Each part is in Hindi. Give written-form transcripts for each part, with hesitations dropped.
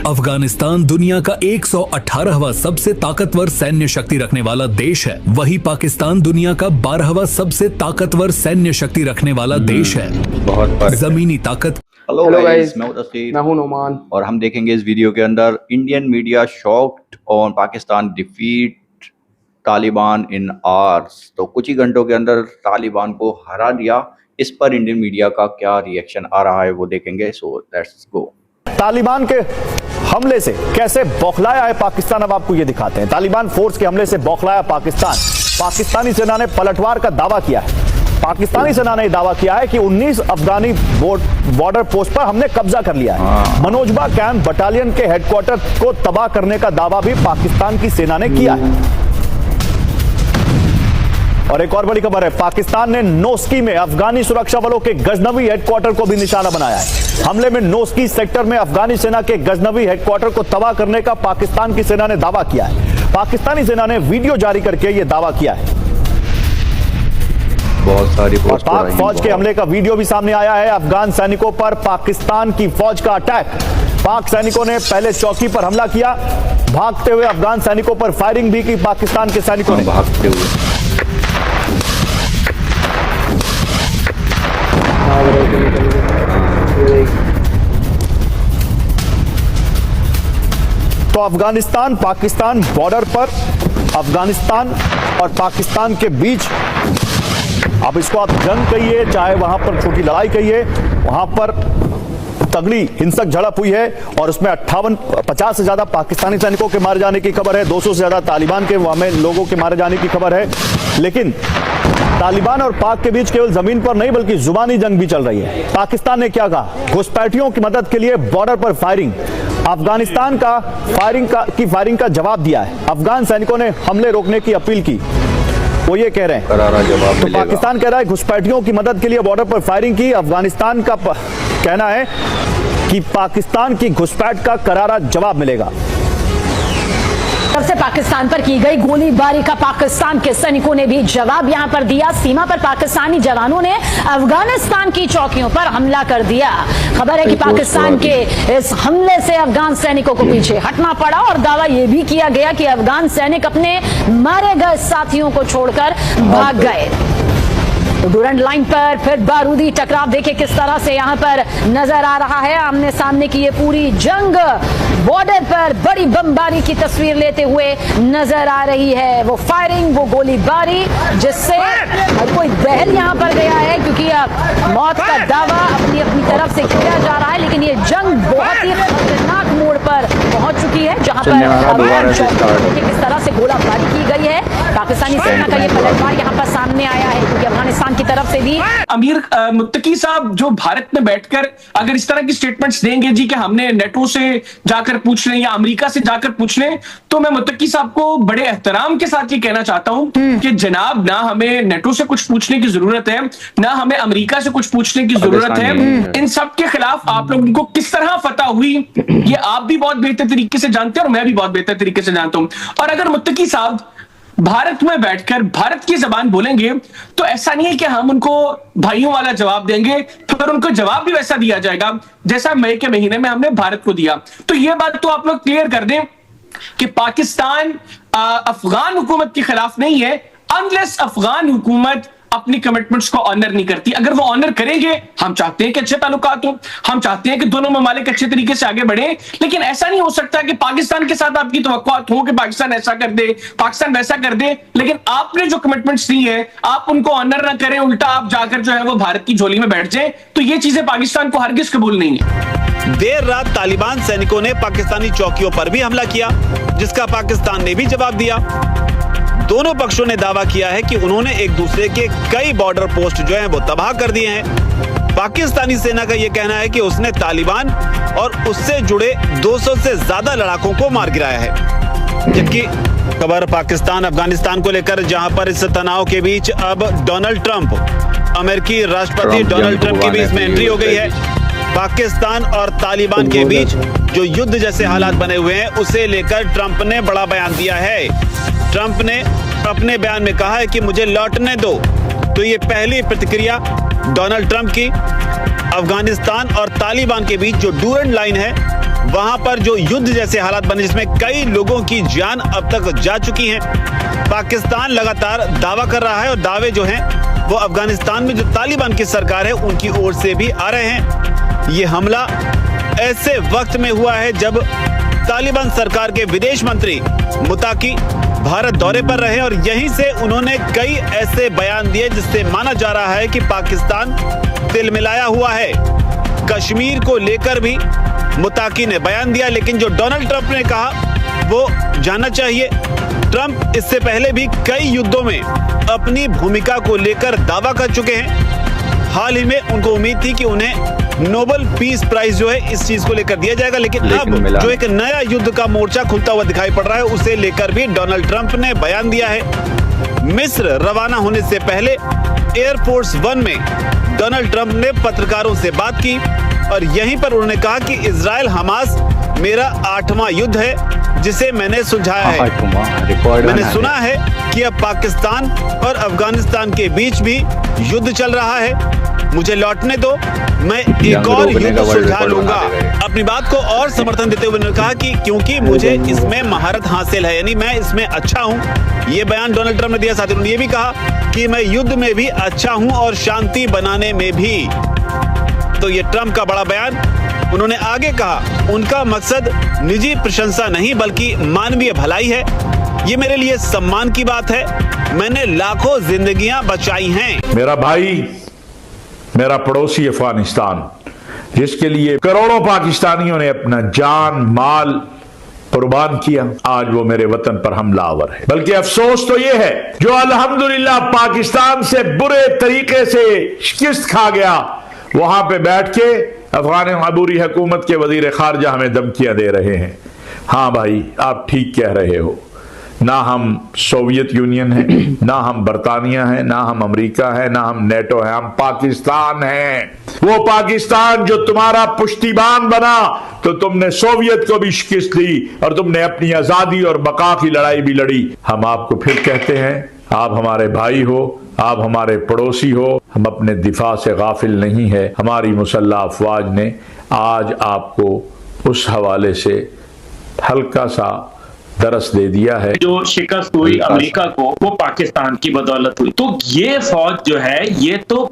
अफगानिस्तान दुनिया का 118वां सबसे ताकतवर सैन्य शक्ति रखने वाला देश है। वही पाकिस्तान दुनिया का 12वां सबसे ताकतवर सैन्य शक्ति रखने वाला देश है। बहुत जमीनी ताकत। हेलो गाइस, मैं हूं नोमान और हम देखेंगे इस वीडियो के अंदर Indian media shocked on Pakistan defeat Taliban in hours. तो कुछ ही घंटों के अंदर तालिबान को हरा दिया। इस पर इंडियन मीडिया का क्या रिएक्शन आ रहा है वो देखेंगे। So let's go. तालिबान के हमले से कैसे बौखलाया है पाकिस्तान, अब आपको ये दिखाते हैं। तालिबान फोर्स के हमले से बौखलाया पाकिस्तान। पाकिस्तानी सेना ने पलटवार का दावा किया है। पाकिस्तानी सेना ने दावा किया है कि 19 अफगानी बॉर्डर पोस्ट पर हमने कब्जा कर लिया है। मनोजबा कैंप बटालियन के हेडक्वार्टर को तबाह करने का दावा भी पाकिस्तान की सेना ने किया है। और एक और बड़ी खबर है, पाकिस्तान ने नोस्की में अफगानी सुरक्षा बलों के गजनवी हेडक्वार्टर को भी निशाना बनाया है। हमले में नोस्की सेक्टर में अफगानी सेना के गजनवी हेडक्वार्टर को तबाह करने का पाकिस्तान की सेना ने दावा किया है। पाकिस्तानी सेना ने वीडियो जारी करके यह दावा किया है। बहुत सारी पाक फौज के हमले का वीडियो भी सामने आया है। अफगान सैनिकों पर पाकिस्तान की फौज का अटैक। पाक सैनिकों ने पहले चौकी पर हमला किया, भागते हुए अफगान सैनिकों पर फायरिंग भी की पाकिस्तान के सैनिकों ने। भागते हुए तो अफगानिस्तान पाकिस्तान बॉर्डर पर अफगानिस्तान और पाकिस्तान के बीच, अब इसको आप जंग कहिए चाहे वहां पर छोटी लड़ाई कहिए, वहां पर तगड़ी हिंसक झड़प हुई है और उसमें 50 से ज्यादा पाकिस्तानी सैनिकों के मारे जाने की खबर है। 200 से ज्यादा तालिबान के वहां में लोगों के मारे जाने की खबर है। लेकिन तालिबान और पाक के बीच केवल जमीन पर नहीं बल्कि जुबानी जंग भी चल रही है। पाकिस्तान ने क्या कहा, घुसपैठियों की मदद के लिए बॉर्डर पर फायरिंग। अफगानिस्तान का फायरिंग का जवाब दिया है। अफगान सैनिकों ने हमले रोकने की अपील की, वो ये कह रहे हैं करारा जवाब तो मिलेगा। पाकिस्तान कह रहा है घुसपैठियों की मदद के लिए बॉर्डर पर फायरिंग की। अफगानिस्तान का कहना है कि पाकिस्तान की घुसपैठ का करारा जवाब मिलेगा। तब से पाकिस्तान पर की गई गोलीबारी का पाकिस्तान के सैनिकों ने भी जवाब यहां पर दिया। सीमा पर पाकिस्तानी जवानों ने अफगानिस्तान की चौकियों पर हमला कर दिया। खबर है कि पाकिस्तान के इस हमले से अफगान सैनिकों को पीछे हटना पड़ा और दावा यह भी किया गया कि अफगान सैनिक अपने मारे गए साथियों को छोड़कर भाग गए। डूरंड लाइन पर फिर बारूदी टकराव देखिए किस तरह से यहां पर नजर आ रहा है। आमने सामने की ये पूरी जंग बॉर्डर पर बड़ी बमबारी की तस्वीर लेते हुए नजर आ रही है। वो फायरिंग, वो गोलीबारी जिससे हर कोई बहल यहां पर गया है क्योंकि अब मौत का दावा अपनी अपनी तरफ से किया जा रहा है। लेकिन ये जंग बहुत ही खतरनाक मोड़ पर पहुंच चुकी है जहां पर किस तरह से गोलाबारी की गई है। पाकिस्तानी सेना का ये पलटवार यहां पर सामने आया है क्योंकि अफगानिस्तान की तरफ से भी अमीर मुत्तकी साहब जो भारत में बैठकर अगर इस तरह की स्टेटमेंट्स देंगे जी कि हमने नेटो से जाकर पूछ लें या अमेरिका से जाकर पूछ लें, तो मैं मुत्तकी साहब को बड़े एहतराम के साथ ये कहना चाहता हूं कि जनाब ना हमें नेटो से कुछ पूछने की जरूरत है, ना हमें अमेरिका से कुछ पूछने की जरूरत है। इन सब के खिलाफ आप लोगों को किस तरह फतह हुई ये आप भी बहुत बेहतर तरीके से जानते हैं और मैं भी बहुत बेहतर तरीके से जानता हूं। और अगर मुत्तकी साहब भारत में बैठकर भारत की जबान बोलेंगे तो ऐसा नहीं है कि हम उनको भाइयों वाला जवाब देंगे, फिर उनको जवाब भी वैसा दिया जाएगा जैसा मई के महीने में हमने भारत को दिया। तो यह बात तो आप लोग क्लियर कर दें कि पाकिस्तान अफगान हुकूमत के खिलाफ नहीं है अनलेस अफगान हुकूमत अपनी कमिटमेंट्स को ऑनर नहीं करती। अगर वो ऑनर करेंगे, हम चाहते हैं कि अच्छे ताल्लुकात हो, हम चाहते हैं कि दोनों ममालिक अच्छे तरीके से आगे बढ़े, लेकिन ऐसा नहीं हो सकता कि पाकिस्तान के साथ आपकी तवक्कुआत हो कि पाकिस्तान ऐसा कर दे, पाकिस्तान वैसा कर दे, लेकिन आपने जो कमिटमेंट्स दी है आप उनको ऑनर ना करें, उल्टा आप जाकर जो है वो भारत की झोली में बैठ जाए। तो ये चीजें पाकिस्तान को हरगिज कबूल नहीं है। देर रात तालिबान सैनिकों ने पाकिस्तानी चौकियों पर भी हमला किया, जिसका पाकिस्तान ने भी जवाब दिया। दोनों पक्षों ने दावा किया है कि उन्होंने एक दूसरे के कई बॉर्डर पोस्ट जो हैं वो तबाह कर दिए हैं। पाकिस्तानी सेना का यह कहना है कि उसने तालिबान और उससे जुड़े 200 से ज्यादा लड़ाकों को मार गिराया है। जबकि खबर पाकिस्तान अफगानिस्तान को लेकर, जहां पर इस तनाव के बीच अब डोनाल्ड ट्रंप, अमेरिकी राष्ट्रपति डोनाल्ड ट्रंप के बीच में एंट्री हो गई है। पाकिस्तान और तालिबान के बीच जो युद्ध जैसे हालात बने हुए हैं उसे लेकर ट्रंप ने बड़ा बयान दिया है। ट्रंप ने अपने बयान में कहा है कि मुझे लौटने दो। तो ये पहली प्रतिक्रिया डोनाल्ड ट्रंप की अफगानिस्तान और तालिबान के बीच जो डूरंड लाइन है वहां पर जो युद्ध जैसे हालात बने जिसमें कई लोगों की जान अब तक जा चुकी है। पाकिस्तान लगातार दावा कर रहा है और दावे जो हैं वो अफगानिस्तान में जो तालिबान की सरकार है उनकी ओर से भी आ रहे हैं। ये हमला ऐसे वक्त में हुआ है जब तालिबान सरकार के विदेश मंत्री मुताकी भारत दौरे पर रहे और यहीं से उन्होंने कई ऐसे बयान दिए जिससे माना जा रहा है कि पाकिस्तान तिलमिलाया हुआ है। कश्मीर को लेकर भी मुताकी ने बयान दिया, लेकिन जो डोनाल्ड ट्रंप ने कहा वो जानना चाहिए। ट्रंप इससे पहले भी कई युद्धों में अपनी भूमिका को लेकर दावा कर चुके हैं। हाल ही में उनको उम्मीद थी कि उन्हें नोबेल पीस प्राइज जो है इस चीज को लेकर दिया जाएगा, लेकिन अब जो एक नया युद्ध का मोर्चा खुलता हुआ दिखाई पड़ रहा है उसे लेकर भी डोनाल्ड ट्रंप ने बयान दिया है। मिस्र रवाना होने से पहले एयरफोर्स वन में डोनाल्ड ट्रंप ने पत्रकारों से बात की और यहीं पर उन्होंने कहा कि इजराइल हमास मेरा 8वां युद्ध है जिसे मैंने सुलझाया है। मैंने सुना है कि अब पाकिस्तान और अफगानिस्तान के बीच भी युद्ध चल रहा है, मुझे लौटने दो, मैं एक और युद्ध सुलझा लूंगा। अपनी बात को और समर्थन देते हुए उन्होंने कहा कि क्योंकि मुझे इसमें महारत हासिल है, यानी मैं इसमें अच्छा हूं। ये बयान डोनाल्ड ट्रंप ने दिया। साथ ही उन्होंने ये भी कहा कि मैं युद्ध में भी अच्छा हूं और शांति बनाने में भी। तो ये ट्रंप का बड़ा बयान। उन्होंने आगे कहा उनका मकसद निजी प्रशंसा नहीं बल्कि मानवीय भलाई है। ये मेरे लिए सम्मान की बात है, मैंने लाखों जिंदगियां बचाई हैं। मेरा भाई, मेरा पड़ोसी अफगानिस्तान, जिसके लिए करोड़ों पाकिस्तानियों ने अपना जान माल कुर्बान किया, आज वो मेरे वतन पर हमलावर है। बल्कि अफसोस तो ये है जो अल्हम्दुलिल्लाह पाकिस्तान से बुरे तरीके से शिकस्त खा गया, वहां पे बैठ के अफगान अबूरी हुकूमत के वजीर खारजा हमें धमकियां दे रहे हैं। हाँ भाई, आप ठीक कह रहे हो, ना हम सोवियत यूनियन है, ना हम बरतानिया है, ना हम अमेरिका है, ना हम नेटो है, हम पाकिस्तान हैं। वो पाकिस्तान जो तुम्हारा पुश्तिबान बना तो तुमने सोवियत को भी शिकस्त दी और तुमने अपनी आजादी और बका की लड़ाई भी लड़ी। हम आपको फिर कहते हैं, आप हमारे भाई हो, आप हमारे पड़ोसी हो, हम अपने दिफा से गाफिल नहीं है। हमारी मुसल्लह अफवाज ने आज आपको उस हवाले से हल्का सा दरस दे दिया है। जो शिकस्त हुई अमेरिका को वो पाकिस्तान की बदौलत हुई। तो ये फौज जो है ये तो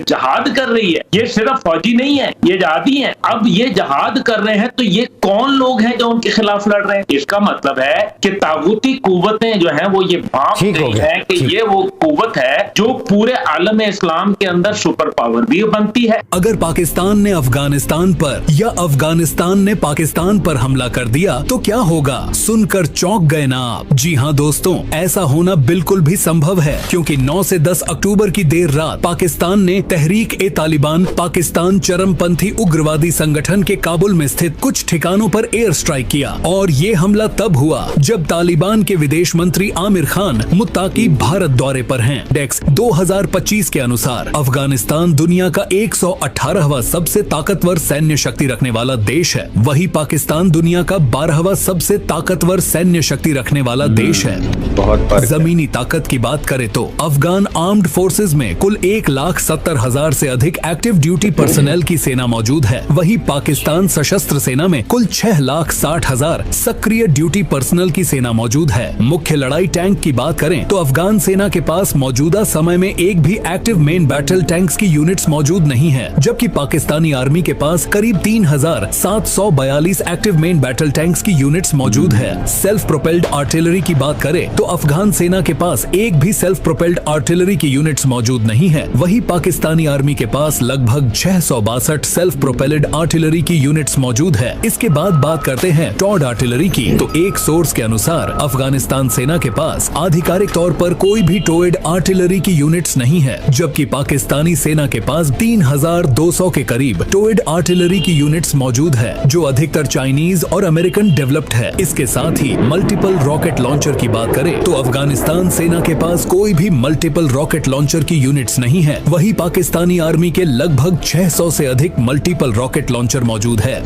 जहाद कर रही है, ये सिर्फ फौजी नहीं है, ये जहादी है। अब ये जहाद कर रहे हैं तो ये कौन लोग हैं जो उनके खिलाफ लड़ रहे हैं? इसका मतलब है कि तागूती कुव्वतें जो हैं वो ये भाप रही है कि ये वो कुव्वत है जो पूरे आलम इस्लाम के अंदर सुपर पावर भी बनती है। अगर पाकिस्तान ने अफगानिस्तान पर या अफगानिस्तान ने पाकिस्तान पर हमला कर दिया तो क्या होगा? सुनकर चौंक गए ना आप? जी हाँ दोस्तों, ऐसा होना बिल्कुल भी संभव है, क्योंकि 9 से 10 अक्टूबर की देर रात पाकिस्तान ने तहरीक-ए-तालिबान पाकिस्तान चरमपंथी उग्रवादी संगठन के काबुल में स्थित कुछ ठिकानों पर एयर स्ट्राइक किया। और ये हमला तब हुआ जब तालिबान के विदेश मंत्री आमिर खान मुत्ताकी भारत दौरे पर हैं। डेक्स 2025 के अनुसार अफगानिस्तान दुनिया का 118वां सबसे ताकतवर सैन्य शक्ति रखने वाला देश है। वही पाकिस्तान दुनिया का 12वां सबसे ताकतवर सैन्य शक्ति रखने वाला देश है। जमीनी ताकत की बात करें तो अफगान आर्म्ड फोर्सेज में कुल 1,70,000 से अधिक एक्टिव ड्यूटी पर्सनल की सेना मौजूद है। वही पाकिस्तान सशस्त्र सेना में कुल 6,60,000 सक्रिय ड्यूटी पर्सनल की सेना मौजूद है। मुख्य लड़ाई टैंक की बात करें तो अफगान सेना के पास मौजूदा समय में एक भी एक्टिव मेन बैटल टैंक्स की यूनिट्स मौजूद नहीं है, जबकि पाकिस्तानी आर्मी के पास करीब 3,742 एक्टिव मेन बैटल टैंक्स की यूनिट्स मौजूद है। सेल्फ प्रोपेल्ड आर्टिलरी की बात करें तो अफगान सेना के पास एक भी सेल्फ प्रोपेल्ड आर्टिलरी की यूनिट्स मौजूद नहीं है। वही पाकिस्तानी आर्मी के पास लगभग 662 सेल्फ प्रोपेल्ड आर्टिलरी की यूनिट्स मौजूद है। इसके बाद बात करते हैं टॉड आर्टिलरी की, तो एक सोर्स के अनुसार अफगानिस्तान सेना के पास आधिकारिक तौर पर कोई भी टोएड आर्टिलरी की यूनिट्स नहीं है, जबकि पाकिस्तानी सेना के पास 3,200 के करीब टोएड आर्टिलरी की यूनिट्स मौजूद है, जो अधिकतर चाइनीज और अमेरिकन डेवलप्ड इक्विप्ड है। इसके साथ ही मल्टीपल रॉकेट लॉन्चर की बात करें तो अफगानिस्तान सेना के पास कोई भी मल्टीपल रॉकेट लॉन्चर की यूनिट्स नहीं है। वहीं पाकिस्तानी आर्मी के लगभग 600 से अधिक मल्टीपल रॉकेट लॉन्चर मौजूद है।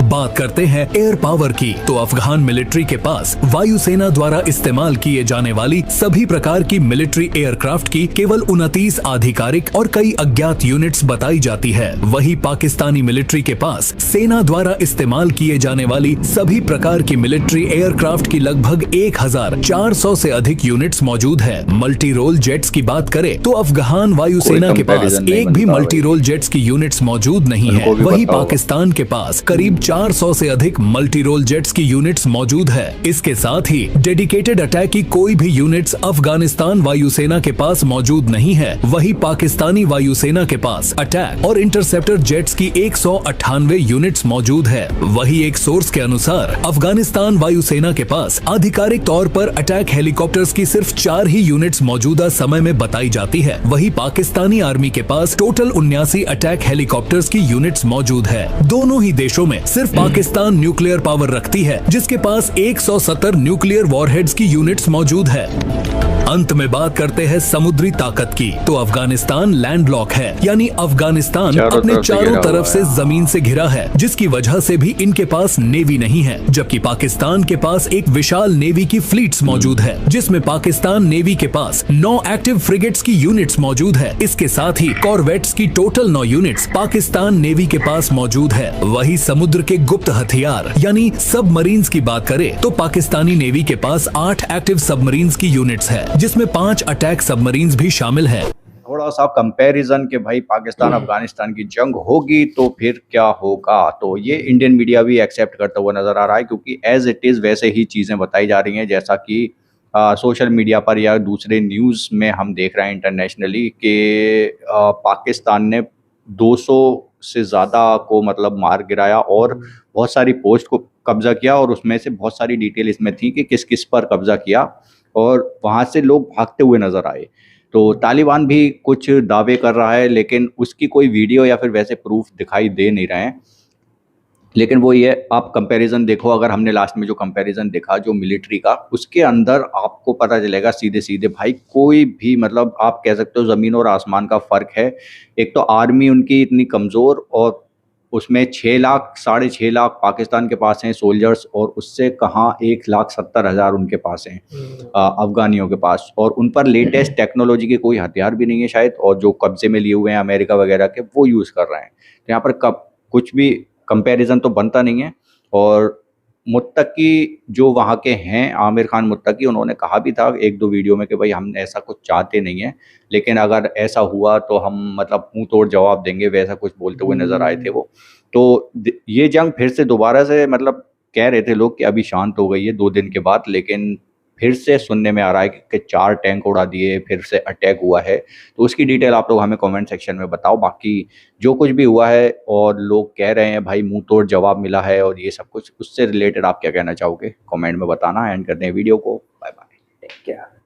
बात करते हैं एयर पावर की तो अफगान मिलिट्री के पास वायुसेना द्वारा इस्तेमाल किए जाने वाली सभी प्रकार की मिलिट्री एयरक्राफ्ट की केवल 29 आधिकारिक और कई अज्ञात यूनिट्स बताई जाती है। वहीं पाकिस्तानी मिलिट्री के पास सेना द्वारा इस्तेमाल किए जाने वाली सभी प्रकार की मिलिट्री एयरक्राफ्ट की लगभग 1400 से अधिक यूनिट्स मौजूद है। मल्टी रोल जेट्स की बात करें तो अफगान वायुसेना के पास एक भी मल्टी रोल जेट्स की यूनिट्स मौजूद नहीं है। वहीं पाकिस्तान के पास करीब 400 से अधिक मल्टी रोल जेट्स की यूनिट्स मौजूद है। इसके साथ ही डेडिकेटेड अटैक की कोई भी यूनिट्स अफगानिस्तान वायुसेना के पास मौजूद नहीं है। वहीं पाकिस्तानी वायुसेना के पास अटैक और इंटरसेप्टर जेट्स की 198 यूनिट्स मौजूद है। वहीं एक सोर्स के अनुसार अफगानिस्तान वायुसेना के पास आधिकारिक तौर पर अटैक हेलीकॉप्टर्स की सिर्फ 4 ही यूनिट्स मौजूदा समय में बताई जाती है। वहीं पाकिस्तानी आर्मी के पास टोटल 79 अटैक हेलीकॉप्टर्स की यूनिट्स मौजूद है। दोनों ही देशों में सिर्फ पाकिस्तान न्यूक्लियर पावर रखती है, जिसके पास 170 न्यूक्लियर वॉरहेड्स की यूनिट्स मौजूद है। अंत में बात करते हैं समुद्री ताकत की तो अफगानिस्तान लैंडलॉक है, यानी अफगानिस्तान अपने चारों तरफ से जमीन से घिरा है, जिसकी वजह से भी इनके पास नेवी नहीं है। जबकि पाकिस्तान के पास एक विशाल नेवी की फ्लीट्स मौजूद है, जिसमें पाकिस्तान नेवी के पास 9 एक्टिव फ्रिगेट्स की यूनिट्स मौजूद है। इसके साथ ही कॉर्वेट्स की टोटल 9 यूनिट्स पाकिस्तान नेवी के पास मौजूद है। वही समुद्र के गुप्त हथियार यानी सबमरीन्स की बात करें तो पाकिस्तानी नेवी के पास 8 एक्टिव सबमरीन्स की यूनिट्स है, जिसमें 5 अटैक सबमरीन्स भी शामिल है। थोड़ा सा कंपैरिजन के भाई पाकिस्तान अफगानिस्तान की जंग होगी तो फिर क्या होगा, तो ये इंडियन मीडिया भी एक्सेप्ट करता हुआ नजर आ रहा है, क्योंकि एज इट इज़ वैसे ही चीज़ें बताई जा रही हैं जैसा कि सोशल मीडिया पर या दूसरे न्यूज़ में हम देख रहे हैं इंटरनेशनली कि पाकिस्तान ने 200 से ज़्यादा को मतलब मार गिराया और बहुत सारी पोस्ट को कब्जा किया, और उसमें से बहुत सारी डिटेल इसमें थी कि किस किस पर कब्जा किया, और वहाँ से लोग भागते हुए नज़र आए। तो तालिबान भी कुछ दावे कर रहा है, लेकिन उसकी कोई वीडियो या फिर वैसे प्रूफ दिखाई दे नहीं रहे हैं। लेकिन वो ये आप कंपैरिजन देखो, अगर हमने लास्ट में जो कंपैरिजन देखा जो मिलिट्री का, उसके अंदर आपको पता चलेगा सीधे सीधे भाई कोई भी मतलब आप कह सकते हो ज़मीन और आसमान का फ़र्क है। एक तो आर्मी उनकी इतनी कमज़ोर, और उसमें 6 लाख 6.5 लाख पाकिस्तान के पास हैं सोल्जर्स, और उससे कहाँ 1,70,000 उनके पास हैं अफगानियों के पास, और उन पर लेटेस्ट टेक्नोलॉजी के कोई हथियार भी नहीं है शायद, और जो कब्जे में लिए हुए हैं अमेरिका वगैरह के वो यूज़ कर रहे हैं। तो यहाँ पर कब कुछ भी कंपैरिजन तो बनता नहीं है। और मुत्तकी जो वहाँ के हैं आमिर खान मुत्तकी, उन्होंने कहा भी था 1-2 वीडियो में कि भाई हम ऐसा कुछ चाहते नहीं है, लेकिन अगर ऐसा हुआ तो हम मतलब मुंह तोड़ जवाब देंगे, वैसा कुछ बोलते हुए नज़र आए थे वो। तो ये जंग फिर से दोबारा से मतलब कह रहे थे लोग कि अभी शांत हो गई है 2 दिन के बाद, लेकिन फिर से सुनने में आ रहा है कि 4 टैंक उड़ा दिए, फिर से अटैक हुआ है। तो उसकी डिटेल आप लोग हमें कमेंट सेक्शन में बताओ। बाकी जो कुछ भी हुआ है और लोग कह रहे हैं भाई मुंह तोड़ जवाब मिला है और ये सब कुछ, उससे रिलेटेड आप क्या कहना चाहोगे कमेंट में बताना। एंड करते हैं वीडियो को।